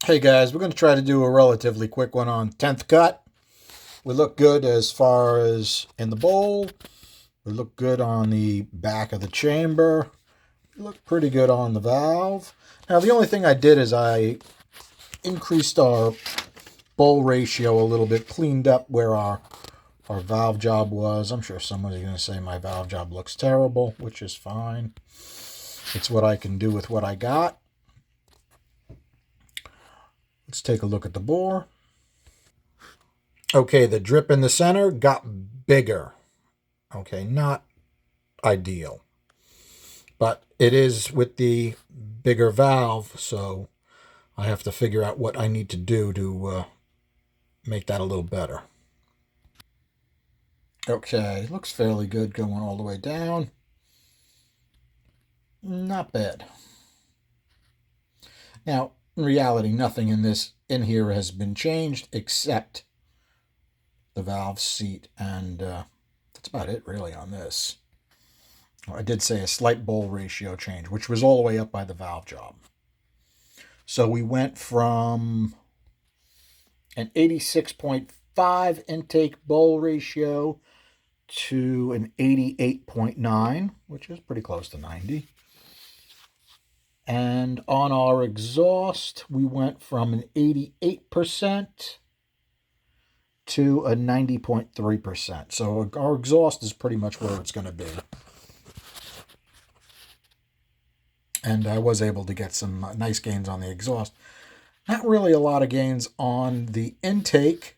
Hey guys, we're going to try to do a relatively quick one on 10th cut. We look good as far as in the bowl. We look good on the back of the chamber. We look pretty good on the valve. Now the only thing I did is I increased our bowl ratio a little bit, cleaned up where our valve job was. I'm sure someone's going to say my valve job looks terrible, which is fine. It's what I can do with what I got. Let's take a look at the bore. Okay, the drip in the center got bigger. Okay, not ideal. But it is with the bigger valve, so I have to figure out what I need to do to make that a little better. Okay, looks fairly good going all the way down. Not bad. Now, in reality, nothing in here has been changed except the valve seat, and that's about it really on this. I did say a slight bowl ratio change, which was all the way up by the valve job. So we went from an 86.5 intake bowl ratio to an 88.9, which is pretty close to 90. And on our exhaust, we went from an 88% to a 90.3%. So our exhaust is pretty much where it's going to be. And I was able to get some nice gains on the exhaust. Not really a lot of gains on the intake,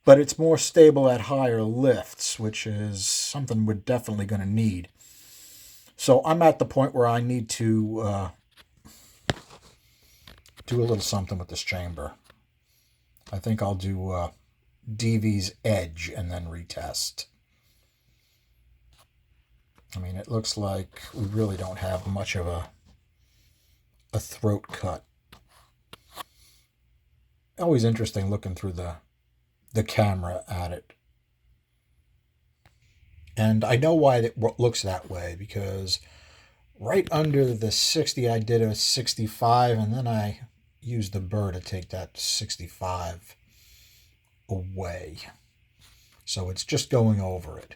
but it's more stable at higher lifts, which is something we're definitely going to need. So I'm at the point where I need to do a little something with this chamber. I think I'll do DV's edge and then retest. I mean, it looks like we really don't have much of a throat cut. Always interesting looking through the camera at it. And I know why it looks that way, because right under the 60, I did a 65, and then I used the burr to take that 65 away. So it's just going over it.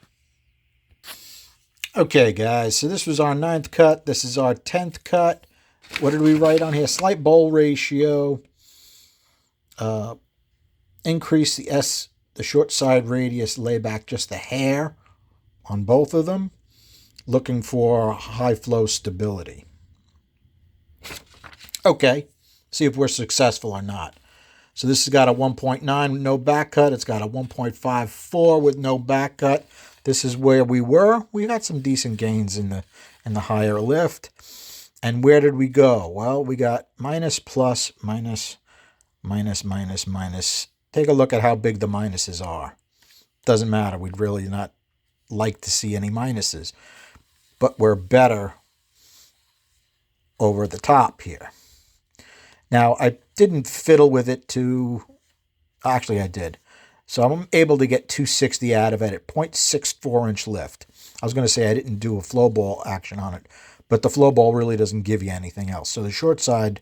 Okay, guys, so this was our 9th cut. This is our 10th cut. What did we write on here? Slight bowl ratio. Increase the short side radius, lay back just a hair on both of them. Looking for high flow stability. Okay, see if we're successful or not. So this has got a 1.9 no back cut. It's got a 1.54 with no back cut. This is where we were. We got some decent gains in the higher lift. And where did we go? Well, we got minus, plus, minus, minus, minus, minus. Take a look at how big the minuses are. Doesn't matter. We'd really not like to see any minuses. But we're better over the top here. Now, I didn't fiddle with it to... Actually, I did. So I'm able to get 260 out of it at 0.64-inch lift. I was going to say I didn't do a flow ball action on it, but the flow ball really doesn't give you anything else. So the short side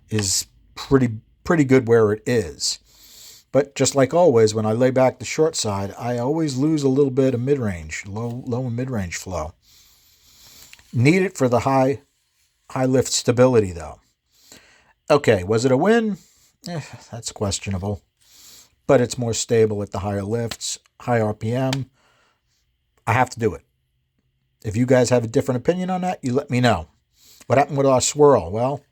is pretty good where it is. But just like always, when I lay back the short side, I always lose a little bit of mid-range, low and mid-range flow. Need it for the high lift stability, though. Okay, was it a win? That's questionable. But it's more stable at the higher lifts, high RPM. I have to do it. If you guys have a different opinion on that, you let me know. What happened with our swirl? Well,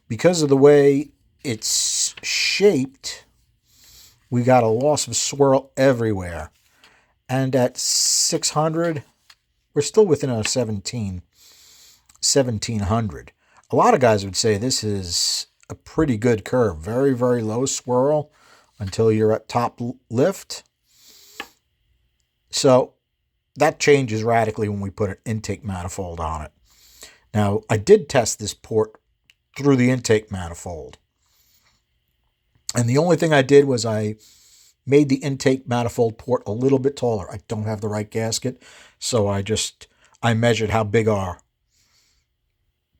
because of the way it's shaped, we got a loss of swirl everywhere. And at 600, we're still within our 1700. A lot of guys would say this is a pretty good curve. Very, very low swirl until you're at top lift. So that changes radically when we put an intake manifold on it. Now, I did test this port through the intake manifold. And the only thing I did was I made the intake manifold port a little bit taller. I don't have the right gasket, so I measured how big our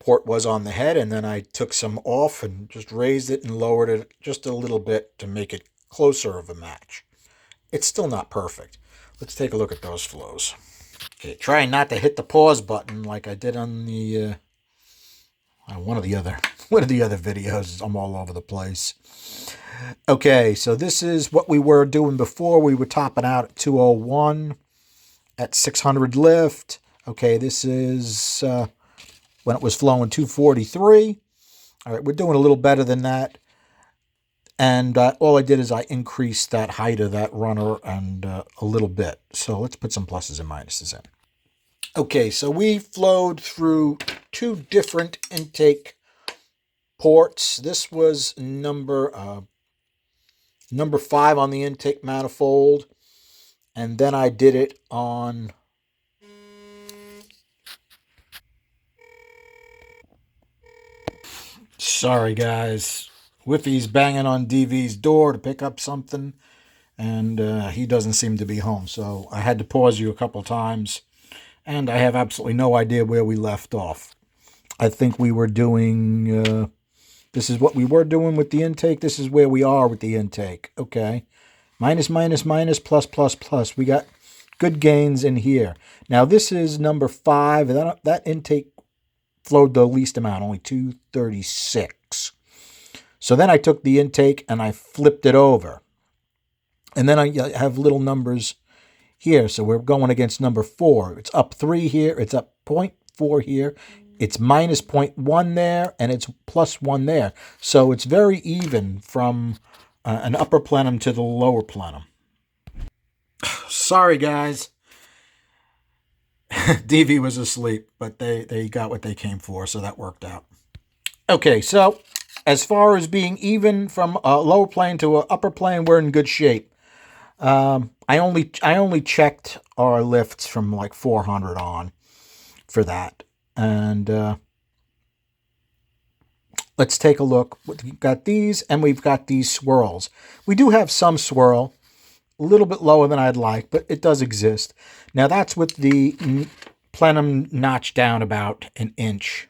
port was on the head, and then I took some off and just raised it and lowered it just a little bit to make it closer of a match. It's still not perfect. Let's take a look at those flows. Okay, trying not to hit the pause button like I did on the one of the other videos. I'm all over the place. Okay, so this is what we were doing before. We were topping out at 201 at 600 lift. Okay, this is when it was flowing 243. All right, we're doing a little better than that. And all I did is I increased that height of that runner and a little bit. So let's put some pluses and minuses in. Okay, so we flowed through two different intake ports. This was number 5 on the intake manifold. And then I did it on sorry guys, Whiffy's banging on DV's door to pick up something, and he doesn't seem to be home, so I had to pause you a couple times, and I have absolutely no idea where we left off. I think we were doing, this is what we were doing with the intake, this is where we are with the intake, okay. Minus, minus, minus, plus, plus, plus. We got good gains in here. Now this is number 5, that intake flowed the least amount, only 236. So then I took the intake and I flipped it over. And then I have little numbers here. So we're going against number 4. It's up 3 here. It's up 0.4 here. It's minus 0.1 there. And it's plus 1 there. So it's very even from an upper plenum to the lower plenum. Sorry, guys. DV was asleep, but they got what they came for, so that worked out. Okay, so as far as being even from a lower plane to an upper plane, we're in good shape. I only checked our lifts from like 400 on for that. And let's take a look. We've got these, and we've got these swirls. We do have some swirl, a little bit lower than I'd like, but it does exist. Now that's with the plenum notched down about an inch.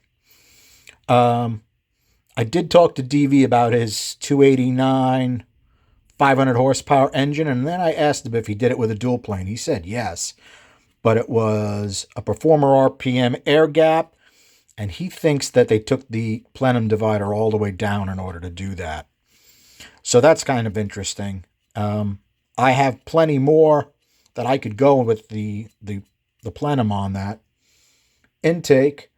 I did talk to DV about his 289 500 horsepower engine, and then I asked him if he did it with a dual plane. He said yes, but it was a Performer RPM air gap, and he thinks that they took the plenum divider all the way down in order to do that. So that's kind of interesting. I have plenty more that I could go with the plenum on that intake.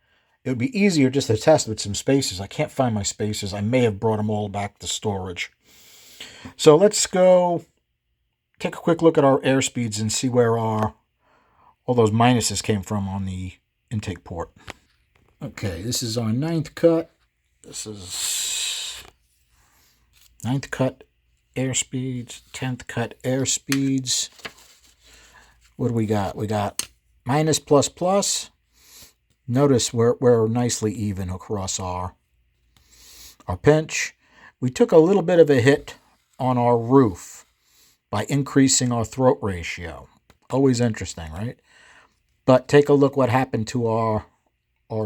It would be easier just to test with some spacers. I can't find my spacers. I may have brought them all back to storage. So let's go take a quick look at our airspeeds and see where all those minuses came from on the intake port. Okay, this is our 9th cut. This is 9th cut airspeeds, 10th cut airspeeds. What do we got? We got minus, plus, plus. Notice we're nicely even across our pinch. We took a little bit of a hit on our roof by increasing our throat ratio. Always interesting, right? But take a look what happened to our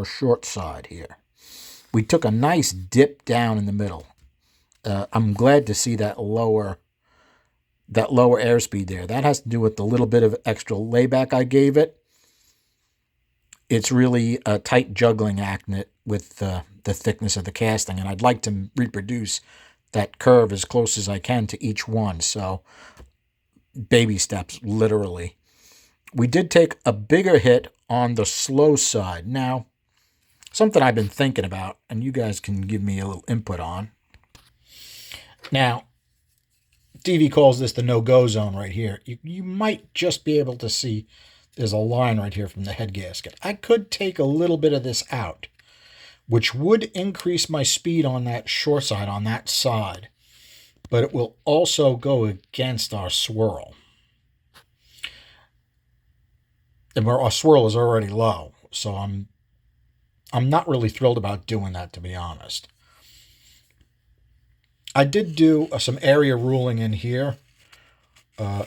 short side here. We took a nice dip down in the middle. I'm glad to see that lower airspeed there. That has to do with the little bit of extra layback I gave it. It's really a tight juggling act with the thickness of the casting, and I'd like to reproduce that curve as close as I can to each one. So baby steps, literally. We did take a bigger hit on the slow side. Now, something I've been thinking about, and you guys can give me a little input on. Now, DV calls this the no-go zone right here. You might just be able to see there's a line right here from the head gasket. I could take a little bit of this out, which would increase my speed on that short side, on that side, but it will also go against our swirl. And our swirl is already low, so I'm not really thrilled about doing that, to be honest. I did do some area ruling in here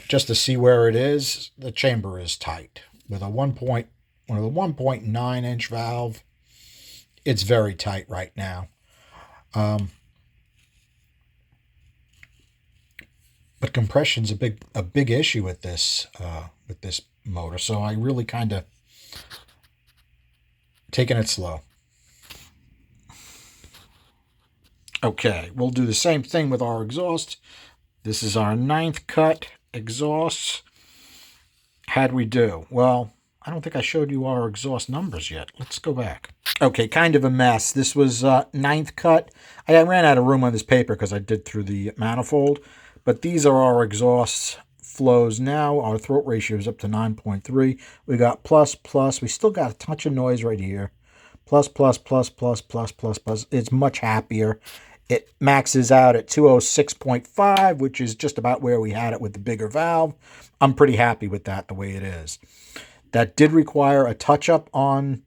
just to see where it is. The chamber is tight with a 1.9 inch valve. it's very tight right now. But compression's a big issue with this motor, so I really kind of taking it slow. Okay, we'll do the same thing with our exhaust. This is our 9th cut exhaust. How'd we do? Well, I don't think I showed you our exhaust numbers yet. Let's go back. Okay, kind of a mess. This was 9th cut. I ran out of room on this paper because I did through the manifold. But these are our exhaust flows now. Our throat ratio is up to 9.3. We got plus, plus. We still got a touch of noise right here. Plus, plus, plus, plus, plus, plus, plus. It's much happier. It maxes out at 206.5, which is just about where we had it with the bigger valve. I'm pretty happy with that the way it is. That did require a touch-up on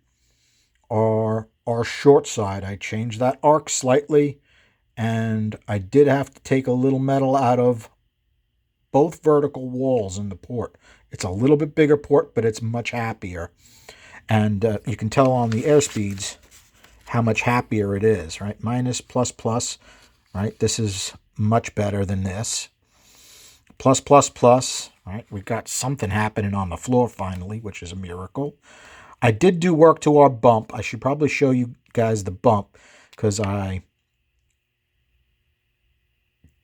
our short side. I changed that arc slightly, and I did have to take a little metal out of both vertical walls in the port. It's a little bit bigger port, but it's much happier. And you can tell on the air speeds how much happier it is, right? Minus, plus, plus, right? This is much better than this. Plus, plus, plus, right? We've got something happening on the floor finally, which is a miracle. I did do work to our bump. I should probably show you guys the bump because I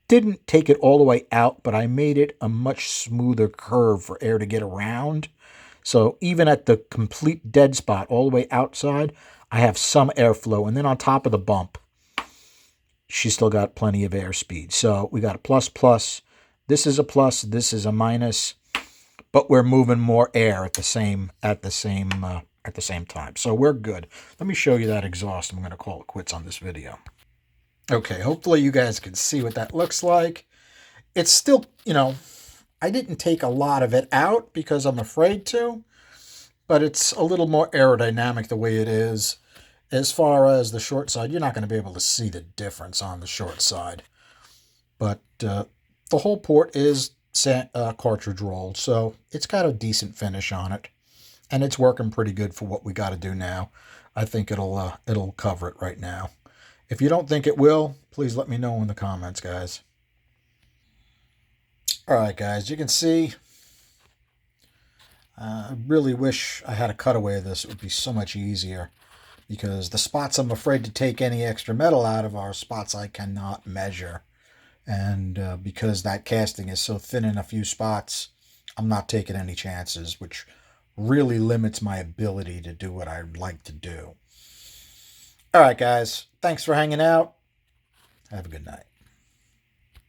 didn't take it all the way out, but I made it a much smoother curve for air to get around. So even at the complete dead spot, all the way outside, I have some airflow. And then on top of the bump, she's still got plenty of airspeed. So we got a plus, plus. This is a plus. This is a minus. But we're moving more air at the same time. So we're good. Let me show you that exhaust. I'm going to call it quits on this video. Okay, hopefully you guys can see what that looks like. It's still, I didn't take a lot of it out because I'm afraid to, but it's a little more aerodynamic the way it is. As far as the short side, you're not going to be able to see the difference on the short side. But the whole port is cartridge rolled, so it's got a decent finish on it. And it's working pretty good for what we got to do now. I think it'll cover it right now. If you don't think it will, please let me know in the comments, guys. All right, guys, you can see, I really wish I had a cutaway of this. It would be so much easier because the spots I'm afraid to take any extra metal out of are spots I cannot measure. And because that casting is so thin in a few spots, I'm not taking any chances, which really limits my ability to do what I'd like to do. All right, guys. Thanks for hanging out. Have a good night.